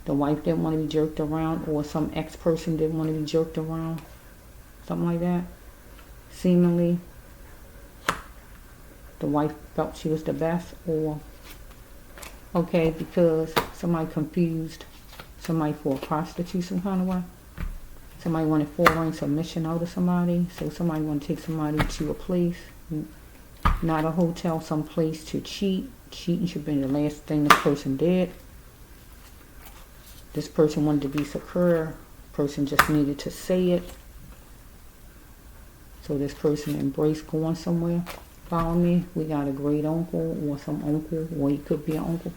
the wife didn't want to be jerked around, or some ex person didn't want to be jerked around, something like that. Seemingly the wife felt she was the best, or okay, because somebody confused somebody for a prostitute some kind of way. Somebody wanted foreign submission out of somebody. So somebody want to take somebody to a place, not a hotel, some place to cheat. Cheating should be the last thing this person did. This person wanted to be secure. Person just needed to say it. So this person embraced going somewhere. Follow me? We got a great uncle or some uncle, or he could be an uncle.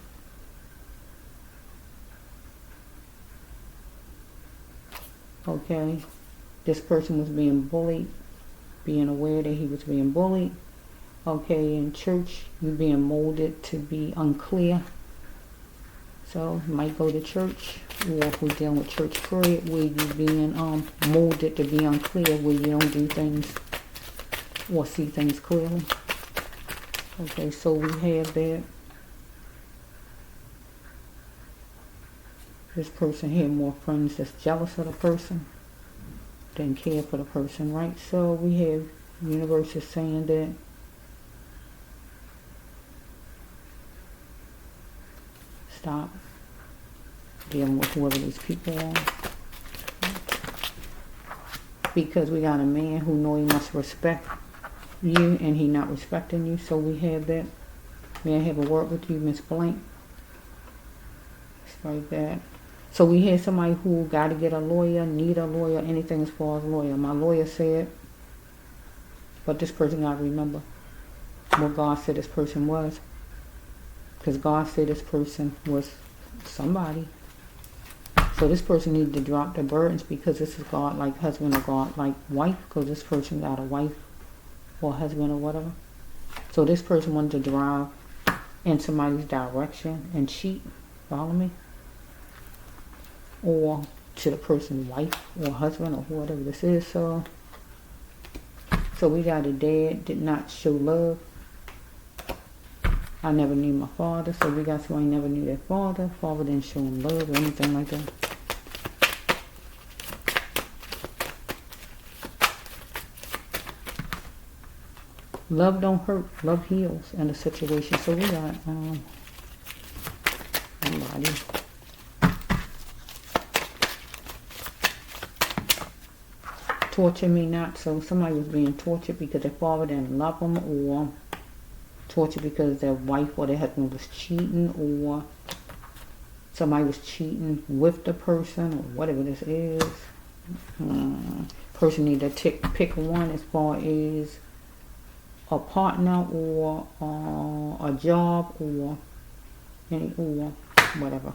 Okay. This person was being bullied, being aware that he was being bullied. Okay, in church, you're being molded to be unclear. So you might go to church, or if we're dealing with church period, where you're being molded to be unclear, where you don't do things or see things clearly. Okay, so we have that. This person had more friends that's jealous of the person than care for the person, right? So we have universe is saying that stop dealing with whoever these people are. Because we got a man who know he must respect you and he not respecting you. So we have that. May I have a word with you, Miss Blank? It's like that. So we had somebody who got to get a lawyer, need a lawyer, anything as far as lawyer. My lawyer said, but this person got to remember what God said this person was. Because God said this person was somebody. So this person needed to drop the burdens, because this is God like husband or God like wife, because this person got a wife or husband or whatever. So this person wanted to drive in somebody's direction and cheat. Follow me? Or to the person's wife or husband or whatever this is. So we got a dad did not show love. I never knew my father, so we got somebody never knew their father. Father didn't show him love or anything like that. Love don't hurt, love heals in a situation. So we got somebody. Torture me not. So somebody was being tortured because their father didn't love them, or torture because their wife or their husband was cheating, or somebody was cheating with the person, or whatever this is. Person need to pick one as far as a partner or a job or whatever.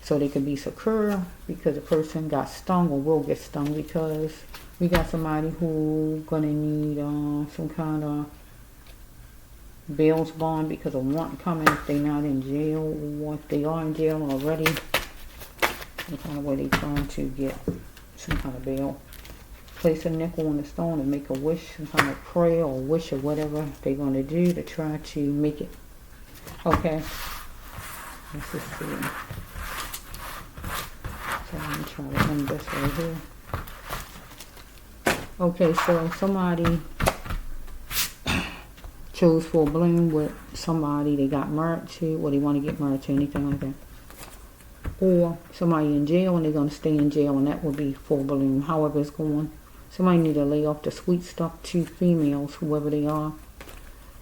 So they could be secure because the person got stung or will get stung, because we got somebody who gonna need some kind of bail's bond because of warrant coming if they not in jail, or if they are in jail already, some kind of way they trying to get some kind of bail. Place a nickel on the stone and make a wish, some kind of prayer or wish or whatever they're going to do to try to make it. Okay. Let's just see. So I'm going to try to end this right here. Okay, so somebody chose full bloom with somebody they got married to, or they want to get married to, anything like that. Or somebody in jail and they're going to stay in jail, and that will be full bloom, however it's going. Somebody need to lay off the sweet stuff to females, whoever they are.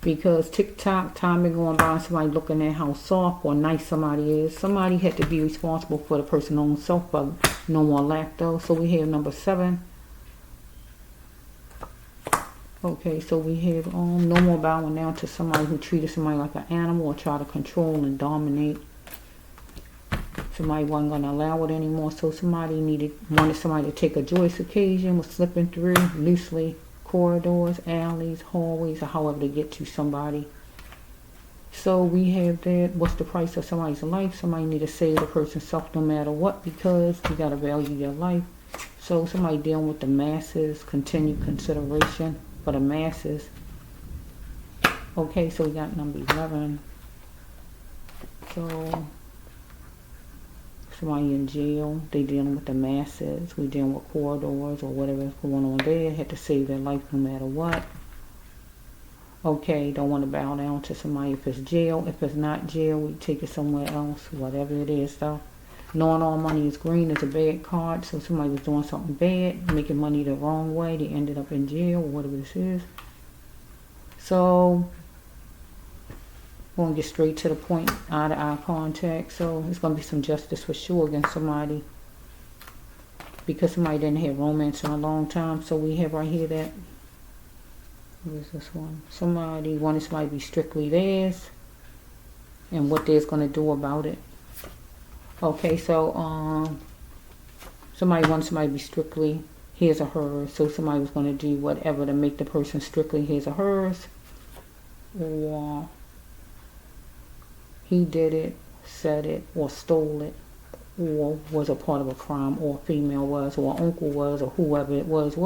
Because tick-tock, time been going by, somebody looking at how soft or nice somebody is. Somebody had to be responsible for the person's own self, but no more lactose. So we have number 7. Okay, so we have no more bowing down to somebody who treated somebody like an animal or try to control and dominate. Somebody wasn't going to allow it anymore, so somebody wanted somebody to take a joyous occasion, was slipping through loosely corridors, alleys, hallways, or however to get to somebody. So we have that. What's the price of somebody's life? Somebody need to save the person's self no matter what, because you got to value your life. So somebody dealing with the masses, continued consideration for the masses. Okay, so we got number 11. So somebody in jail, they dealing with the masses, we dealing with corridors or whatever's going on there, had to save their life no matter what. Okay, don't want to bow down to somebody if it's jail. If it's not jail, we take it somewhere else, whatever it is though. Knowing all money is green is a bad card. So somebody was doing something bad, making money the wrong way. They ended up in jail or whatever this is. So we're going to get straight to the point, eye to eye contact. So it's going to be some justice for sure against somebody. Because somebody didn't have romance in a long time. So we have right here that, what is this one? Somebody wanted somebody to be strictly theirs. And what they're going to do about it. Okay, so somebody wants somebody to be strictly his or hers. So somebody was going to do whatever to make the person strictly his or hers. Or he did it, said it, or stole it, or was a part of a crime, or a female was, or an uncle was, or whoever it was.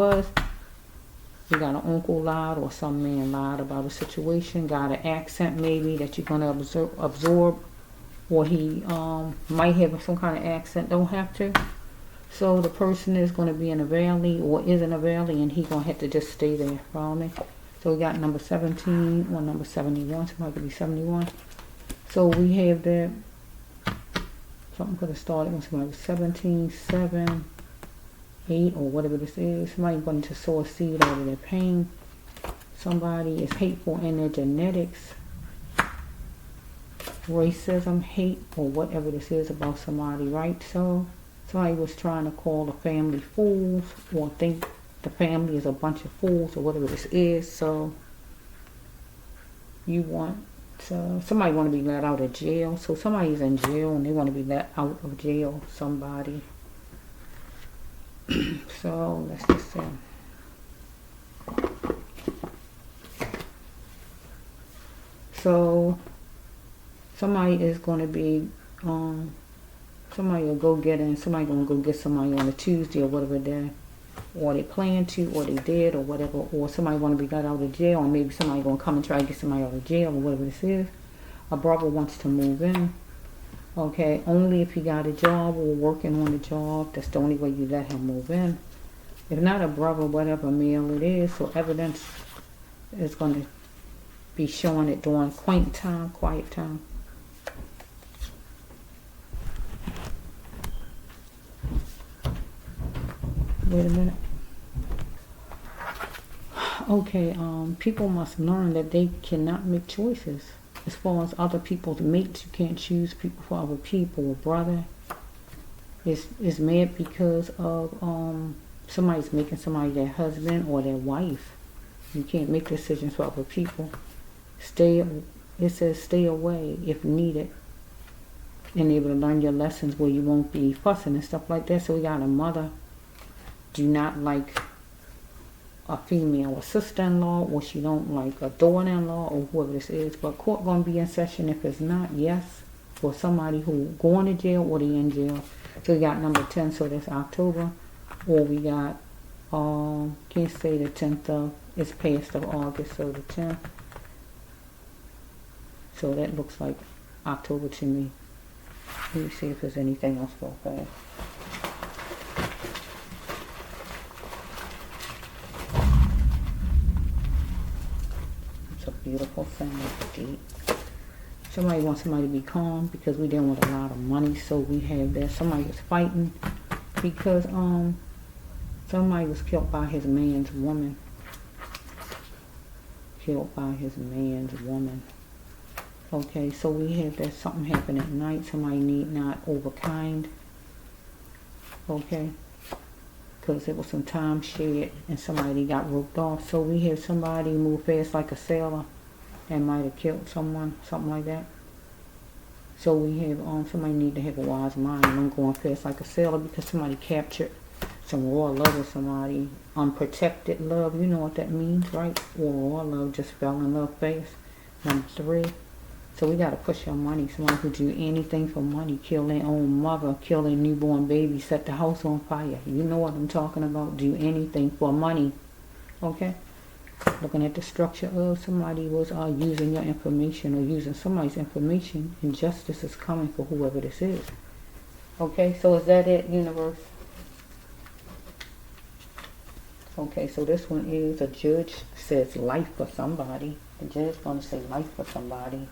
You got an uncle lied, or some man lied about a situation, got an accent maybe that you're going to absorb, or he might have some kind of accent, don't have to. So the person is going to be in a valley, or is in a valley, and he's going to have to just stay there, follow me? So we got number 17, or number 71, somebody could be 71. So we have that, something could have started when somebody was 17, 7, 8, or whatever this is. Somebody going to sow a seed out of their pain. Somebody is hateful in their genetics. Racism, hate, or whatever this is about somebody, right? So somebody was trying to call the family fools, or think the family is a bunch of fools, or whatever this is. So you want, somebody want to be let out of jail. So somebody's in jail and they want to be let out of jail, somebody. So let's just say. So somebody is going to be, somebody will go get in, somebody going to go get somebody on a Tuesday or whatever day, or they plan to, or they did, or whatever, or somebody want to be got out of jail, or maybe somebody going to come and try to get somebody out of jail, or whatever this is. A brother wants to move in, okay, only if he got a job or working on a job. That's the only way you let him move in. If not a brother, whatever male it is, so evidence is going to be showing it during quiet time. Wait a minute. Okay, people must learn that they cannot make choices. As far as other people's mates, you can't choose people for other people. A brother is mad because of somebody's making somebody their husband or their wife. You can't make decisions for other people. It says stay away if needed. And able to learn your lessons where you won't be fussing and stuff like that. So we got a mother do not like a female, a sister-in-law, or she don't like a daughter-in-law, or whoever this is. But court gonna be in session. If it's not, yes, for somebody who going to jail or they in jail. So we got number 10, so that's October. Or we got, can't say the 10th of, it's past of August, so the 10th. So that looks like October to me. Let me see if there's anything else real fast. It's a beautiful thing. Deep. Somebody wants somebody to be calm because we dealing with a lot of money, so we have that. Somebody is fighting because somebody was killed by his man's woman. Killed by his man's woman. Okay, so we have that something happened at night. Somebody need not overkind. Okay, because it was some time shared and somebody got roped off. So we have somebody move fast like a sailor and might have killed someone, something like that. So we have somebody need to have a wise mind. Don't going fast like a sailor because somebody captured some raw love with somebody. Unprotected love, you know what that means, right? Or raw love, just fell in love fast. Number 3. So we got to push our money. Someone who do anything for money, kill their own mother, kill their newborn baby, set the house on fire. You know what I'm talking about. Do anything for money. Okay? Looking at the structure of somebody was using your information or using somebody's information, and justice is coming for whoever this is. Okay, so is that it, universe? Okay, so this one is a judge says life for somebody. The judge going to say life for somebody.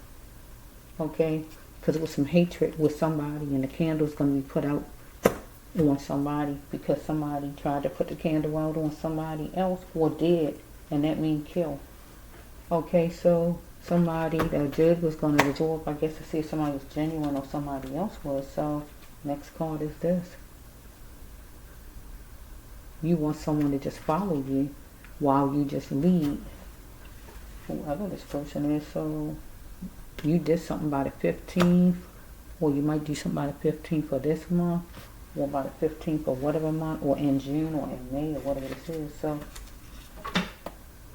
Okay, because it was some hatred with somebody, and the candle's going to be put out on somebody because somebody tried to put the candle out on somebody else, or did, and that means kill. Okay, so somebody, the judge was going to resolve, I guess, to see if somebody was genuine or somebody else was. So next card is this. You want someone to just follow you while you just lead, whoever this person is. So you did something by the 15th, or you might do something by the 15th of this month, or by the 15th of whatever month, or in June, or in May, or whatever this is. So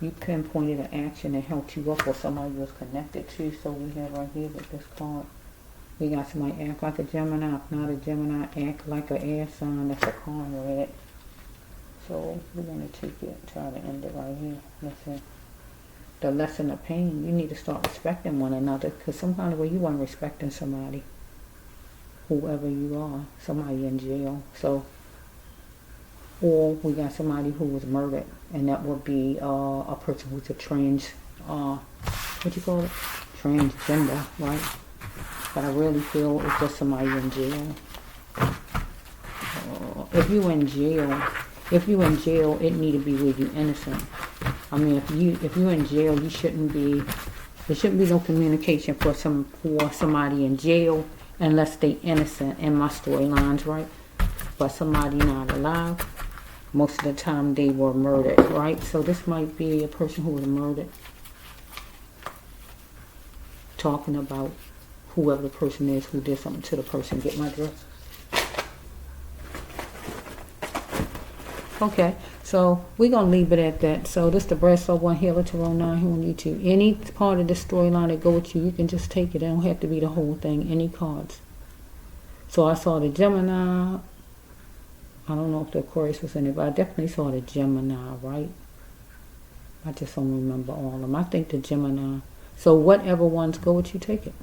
you pinpointed an action that helped you up, or somebody you was connected to. So we have right here with this card, we got somebody act like a Gemini. If not a Gemini, act like an air sign. That's a card red. So we're going to take it, try to end it right here. Listen, the lesson of pain, you need to start respecting one another, because some kind of way you weren't respecting somebody, whoever you are, somebody in jail. So, or we got somebody who was murdered, and that would be a person who's a what you call it? Transgender, right? But I really feel it's just somebody in jail. If you in jail, it need to be where you innocent. I mean, if you in jail, there shouldn't be no communication for somebody in jail unless they innocent in my storylines, right? But somebody not alive, most of the time they were murdered, right? So this might be a person who was murdered, talking about whoever the person is who did something to the person. Get my drift? Okay, so we're going to leave it at that. So this is the Breast of One Healer Tarot 9 here on YouTube. Any part of the storyline that go with you can just take it. It don't have to be the whole thing. Any cards. So I saw the Gemini. I don't know if the Aquarius was in it, but I definitely saw the Gemini, right? I just don't remember all of them. I think the Gemini. So whatever ones go with you, take it.